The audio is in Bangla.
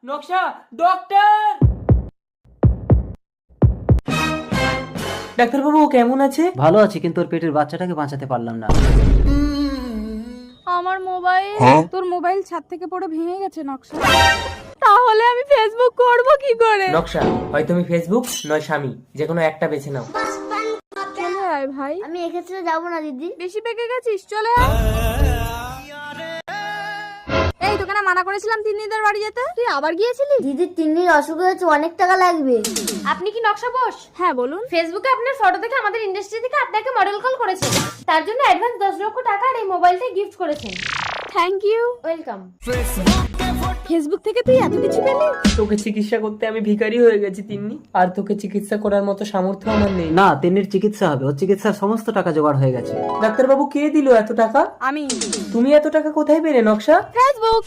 নকশা ডক্টর। ডাক্তারবাবু কেমন আছে? ভালো আছি, কিন্তু ওর পেটের বাচ্চাটাকে বাঁচাতে পারলাম না। আমার মোবাইল, তোর মোবাইল ছাদ থেকে পড়ে ভেঙে গেছে নকশা। তাহলে আমি ফেসবুক করব কি করে? নকশা, হয় তুমি ফেসবুক নয় স্বামী, যে কোনো একটা বেছে নাও। চলে আয় ভাই। আমি এক্ষেত্রে যাবো না দিদি। বেশি পেকে গেছিস, চলে আয়। এই তোকে না মানা করেছিলাম তিন্নিদের বাড়ি যেতে, তুই আবার গিয়েছিলি? দিদির তিন্নির অসুখ হয়েছে, অনেক টাকা লাগবে। আপনি কি নকশা বোস? হ্যাঁ বলুন। ফেসবুকে আপনার ফটো দেখে আমাদের ইন্ডাস্ট্রি থেকে আপনাকে মডেল কল করেছে, তার জন্য অ্যাডভান্স 10 লক্ষ টাকা আর এই মোবাইলটাই গিফট করেছেন। Thank you. ওয়েলকাম। ফেসবুক থেকে তুই এত কিছু পেলি? তোকে চিকিৎসা করতে আমি ভিখারি হয়ে গেছি তিন্নি, আর তোকে চিকিৎসা করার মতো সামর্থ্য আমার নেই। না, তিন্নির চিকিৎসা হবে, ওর চিকিৎসার সমস্ত টাকা জোগাড় হয়ে গেছে। ডাক্তারবাবু কে দিল এত টাকা? আমি। তুমি এত টাকা কোথায় পেলে নকশা? ফেসবুক।